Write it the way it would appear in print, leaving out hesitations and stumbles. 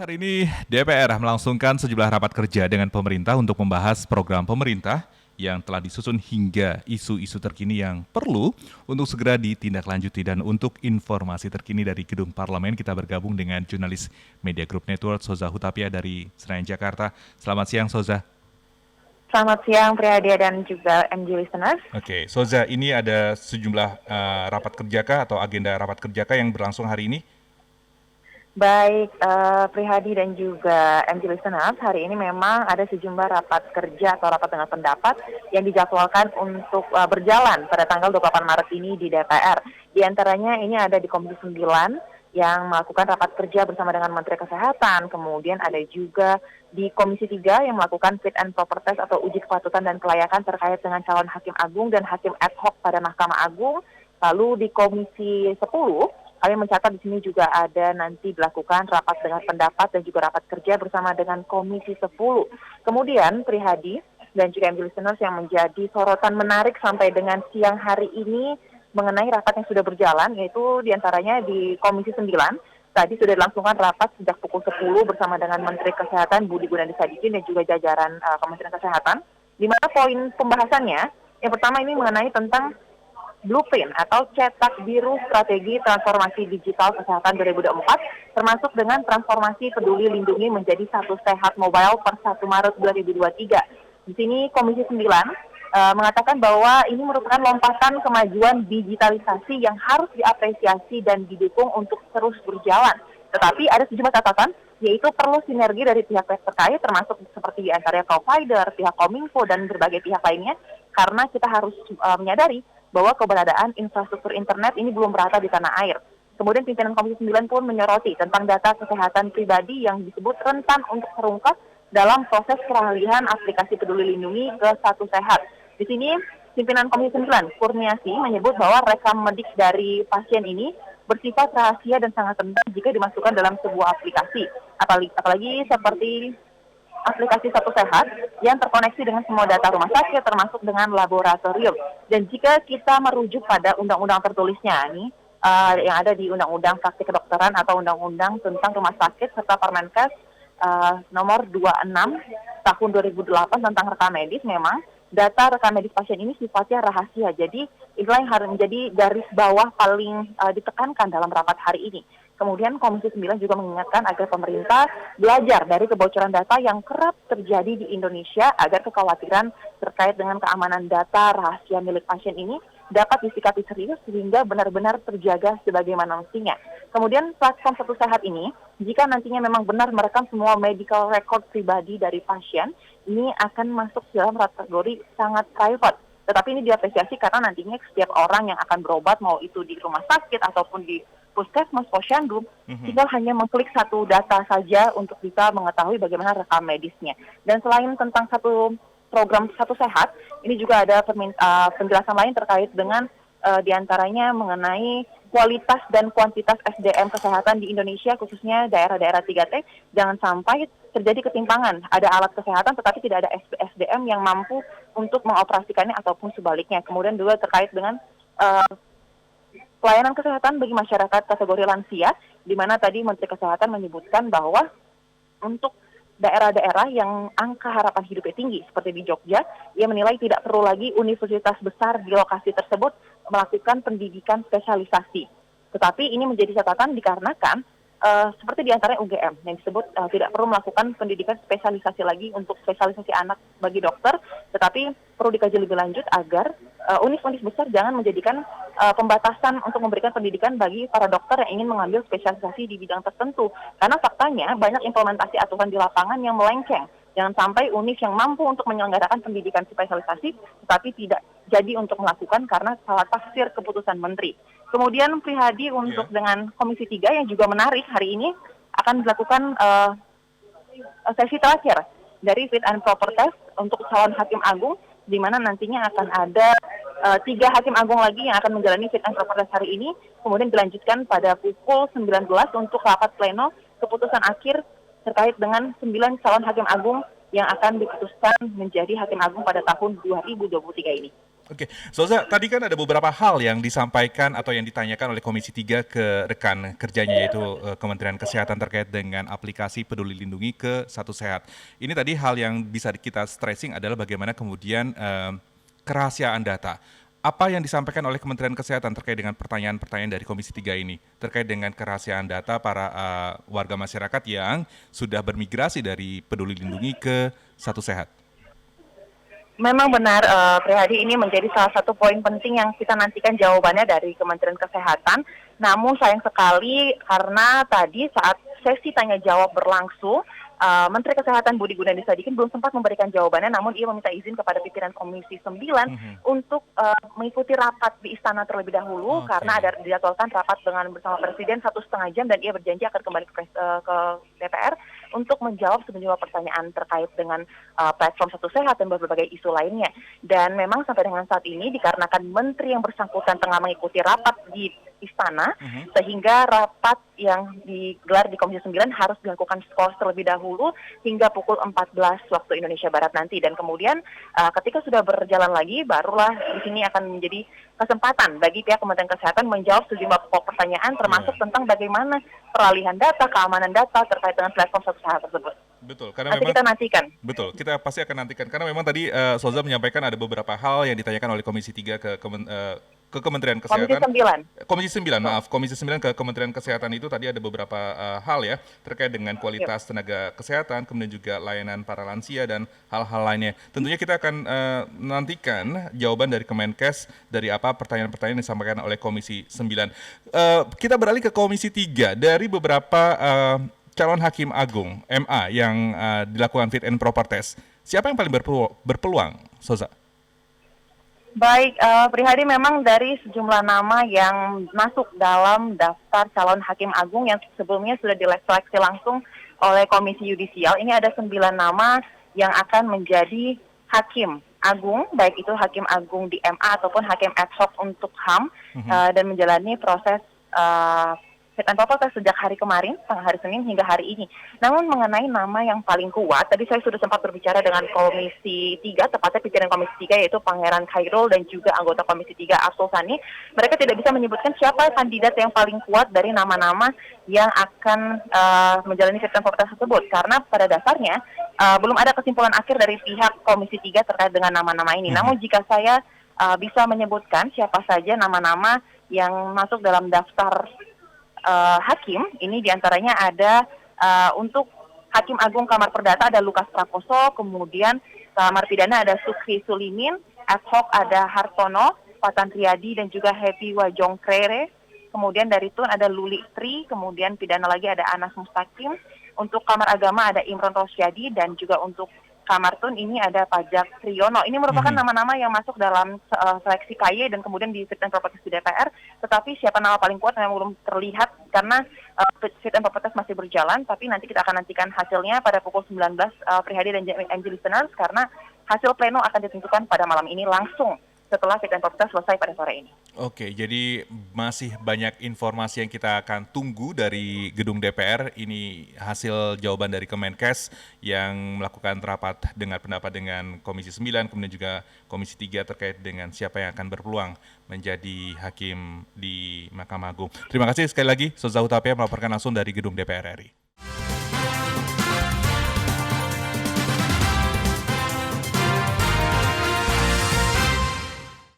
Hari ini DPR melangsungkan sejumlah rapat kerja dengan pemerintah untuk membahas program pemerintah yang telah disusun hingga isu-isu terkini yang perlu untuk segera ditindaklanjuti. Dan untuk informasi terkini dari Gedung Parlemen, kita bergabung dengan jurnalis Media Group Network Soza Hutapea dari Senayan, Jakarta. Selamat siang, Soza. Selamat siang, Prihadia dan juga MG listeners. Oke, Soza, ini ada sejumlah rapat kerjakah atau agenda rapat kerjakah yang berlangsung hari ini? Baik, Prihadi dan juga MG listeners, hari ini memang ada sejumlah rapat kerja atau rapat dengan pendapat yang dijadwalkan untuk berjalan pada tanggal 28 Maret ini di DPR. Di antaranya ini ada di Komisi 9 yang melakukan rapat kerja bersama dengan Menteri Kesehatan, kemudian ada juga di Komisi 3 yang melakukan fit and proper test atau uji kepatutan dan kelayakan terkait dengan calon hakim agung dan hakim ad hoc pada Mahkamah Agung. Lalu di Komisi 10, kami mencatat di sini juga ada nanti dilakukan rapat dengan pendapat dan juga rapat kerja bersama dengan Komisi 10. Kemudian Prihadi dan juga MG listeners, yang menjadi sorotan menarik sampai dengan siang hari ini mengenai rapat yang sudah berjalan, yaitu diantaranya di Komisi 9. Tadi sudah dilangsungkan rapat sejak pukul 10 bersama dengan Menteri Kesehatan Budi Gunadi Sadikin dan juga jajaran Kementerian Kesehatan, di mana poin pembahasannya yang pertama ini mengenai tentang blueprint atau cetak biru strategi transformasi digital kesehatan 2024, termasuk dengan transformasi peduli lindungi menjadi satu sehat mobile per 1 Maret 2023. Di sini Komisi 9 mengatakan bahwa ini merupakan lompatan kemajuan digitalisasi yang harus diapresiasi dan didukung untuk terus berjalan. Tetapi ada sejumlah catatan, yaitu perlu sinergi dari pihak-pihak terkait, termasuk seperti antaranya provider, pihak Kominfo, dan berbagai pihak lainnya, karena kita harus menyadari bahwa keberadaan infrastruktur internet ini belum merata di tanah air. Kemudian pimpinan Komisi 9 pun menyoroti tentang data kesehatan pribadi yang disebut rentan untuk terungkap dalam proses peralihan aplikasi Peduli Lindungi ke Satu Sehat. Di sini pimpinan Komisi 9, Kurniasi, menyebut bahwa rekam medik dari pasien ini bersifat rahasia dan sangat rentan jika dimasukkan dalam sebuah aplikasi. Apalagi seperti aplikasi Satu Sehat yang terkoneksi dengan semua data rumah sakit termasuk dengan laboratorium. Dan jika kita merujuk pada undang-undang tertulisnya nih, yang ada di Undang-Undang Praktik Kedokteran atau Undang-Undang tentang Rumah Sakit serta Permenkes nomor 26 tahun 2008 tentang rekam medis, memang data rekam medis pasien ini sifatnya rahasia. Jadi inilah yang harus menjadi garis bawah paling ditekankan dalam rapat hari ini. Kemudian Komisi 9 juga mengingatkan agar pemerintah belajar dari kebocoran data yang kerap terjadi di Indonesia agar kekhawatiran terkait dengan keamanan data rahasia milik pasien ini dapat disikapi serius sehingga benar-benar terjaga sebagaimana mestinya. Kemudian platform Satu Sehat ini, jika nantinya memang benar merekam semua medical record pribadi dari pasien, ini akan masuk dalam kategori sangat private. Tetapi ini diapresiasi karena nantinya setiap orang yang akan berobat, mau itu di rumah sakit ataupun di puskesmas, posyandu, tinggal hanya mengklik satu data saja untuk bisa mengetahui bagaimana rekam medisnya. Dan selain tentang satu program Satu Sehat, ini juga ada penjelasan lain terkait dengan diantaranya mengenai kualitas dan kuantitas SDM kesehatan di Indonesia, khususnya daerah-daerah 3T. Jangan sampai terjadi ketimpangan, ada alat kesehatan tetapi tidak ada SDM yang mampu untuk mengoperasikannya ataupun sebaliknya. Kemudian juga terkait dengan pelayanan kesehatan bagi masyarakat kategori lansia, di mana tadi Menteri Kesehatan menyebutkan bahwa untuk daerah-daerah yang angka harapan hidupnya tinggi, seperti di Jogja, ia menilai tidak perlu lagi universitas besar di lokasi tersebut melakukan pendidikan spesialisasi. Tetapi ini menjadi catatan dikarenakan seperti di antaranya UGM yang disebut tidak perlu melakukan pendidikan spesialisasi lagi untuk spesialisasi anak bagi dokter, tetapi perlu dikaji lebih lanjut agar univ-univ besar jangan menjadikan pembatasan untuk memberikan pendidikan bagi para dokter yang ingin mengambil spesialisasi di bidang tertentu. Karena faktanya banyak implementasi aturan di lapangan yang melenceng. Jangan sampai univ yang mampu untuk menyelenggarakan pendidikan spesialisasi tetapi tidak jadi untuk melakukan karena salah tafsir keputusan menteri. Kemudian Prihadi untuk dengan Komisi 3 yang juga menarik, hari ini akan dilakukan sesi terakhir dari fit and proper test untuk calon hakim agung, di mana nantinya akan ada 3 hakim agung lagi yang akan menjalani fit and proper test hari ini, kemudian dilanjutkan pada pukul 19 untuk rapat pleno keputusan akhir terkait dengan 9 calon hakim agung yang akan diputuskan menjadi hakim agung pada tahun 2023 ini. Oke, Soza, tadi kan ada beberapa hal yang disampaikan atau yang ditanyakan oleh Komisi 3 ke rekan kerjanya yaitu Kementerian Kesehatan terkait dengan aplikasi Peduli Lindungi ke Satu Sehat. Ini tadi hal yang bisa kita stressing adalah bagaimana kemudian kerahasiaan data. Apa yang disampaikan oleh Kementerian Kesehatan terkait dengan pertanyaan-pertanyaan dari Komisi 3 ini terkait dengan kerahasiaan data para warga masyarakat yang sudah bermigrasi dari Peduli Lindungi ke Satu Sehat? Memang benar, Prihadi, ini menjadi salah satu poin penting yang kita nantikan jawabannya dari Kementerian Kesehatan. Namun sayang sekali karena tadi saat sesi tanya jawab berlangsung, Menteri Kesehatan Budi Gunadi Sadikin belum sempat memberikan jawabannya, namun ia meminta izin kepada pimpinan Komisi 9 untuk mengikuti rapat di istana terlebih dahulu karena ada dijadwalkan rapat bersama Presiden 1,5 jam dan ia berjanji akan kembali ke DPR untuk menjawab sejumlah pertanyaan terkait dengan platform Satu Sehat dan berbagai isu lainnya. Dan memang sampai dengan saat ini dikarenakan menteri yang bersangkutan tengah mengikuti rapat di istana, sehingga rapat yang digelar di Komisi 9 harus dilakukan skors terlebih dahulu hingga pukul 14 waktu Indonesia Barat nanti. Dan kemudian ketika sudah berjalan lagi, barulah di sini akan menjadi kesempatan bagi pihak Kementerian Kesehatan menjawab sejumlah pokok pertanyaan termasuk tentang bagaimana peralihan data, keamanan data terkait dengan platform Satu Sehat tersebut. Betul, karena Nanti memang kita nantikan. betul, kita pasti akan nantikan karena memang tadi Soza menyampaikan ada beberapa hal yang ditanyakan oleh Komisi 3 ke Kementerian Komisi Kesehatan. 9. Komisi 9 ke Kementerian Kesehatan itu tadi ada beberapa hal ya terkait dengan kualitas tenaga kesehatan, kemudian juga layanan para lansia dan hal-hal lainnya. Tentunya kita akan nantikan jawaban dari Kemenkes dari apa pertanyaan-pertanyaan yang disampaikan oleh Komisi 9. Kita beralih ke Komisi 3 dari beberapa calon hakim agung MA yang dilakukan fit and proper test. Siapa yang paling berpeluang, Soza? Baik, Prihadi, memang dari sejumlah nama yang masuk dalam daftar calon hakim agung yang sebelumnya sudah diseleksi langsung oleh Komisi Yudisial, ini ada 9 nama yang akan menjadi hakim agung, baik itu hakim agung di MA ataupun hakim ad hoc untuk HAM, dan menjalani proses fit and proper test sejak hari kemarin, hari Senin hingga hari ini. Namun mengenai nama yang paling kuat, tadi saya sudah sempat berbicara dengan Komisi 3, tepatnya pimpinan Komisi 3 yaitu Pangeran Khairul dan juga anggota Komisi 3 Arsul Sani. Mereka tidak bisa menyebutkan siapa kandidat yang paling kuat dari nama-nama yang akan menjalani fit and proper test tersebut. Karena pada dasarnya belum ada kesimpulan akhir dari pihak Komisi 3 terkait dengan nama-nama ini. Namun jika saya bisa menyebutkan siapa saja nama-nama yang masuk dalam daftar hakim, ini diantaranya ada untuk Hakim Agung Kamar Perdata ada Lukas Prakoso, kemudian Kamar Pidana ada Sukri Sulimin, ad hoc ada Hartono, Patan Riyadi dan juga Happy Wajongkrere, kemudian dari Tun ada Luli Tri, kemudian pidana lagi ada Anas Mustaqim, untuk Kamar Agama ada Imron Rosyadi dan juga untuk Kamar Tun ini ada Pajak Triyono. Ini merupakan nama-nama yang masuk dalam seleksi KY dan kemudian di fit and proper test di DPR. Tetapi siapa nama paling kuat memang belum terlihat karena fit and proper test masih berjalan. Tapi nanti kita akan nantikan hasilnya pada pukul 19 Prihadi dan MG Listeners karena hasil pleno akan ditentukan pada malam ini langsung setelah fit and proper test selesai pada sore ini. Oke, jadi masih banyak informasi yang kita akan tunggu dari gedung DPR. Ini hasil jawaban dari Kemenkes yang melakukan rapat dengar pendapat dengan Komisi 9, kemudian juga Komisi 3 terkait dengan siapa yang akan berpeluang menjadi hakim di Mahkamah Agung. Terima kasih sekali lagi, Soza Hutapea melaporkan langsung dari gedung DPR RI.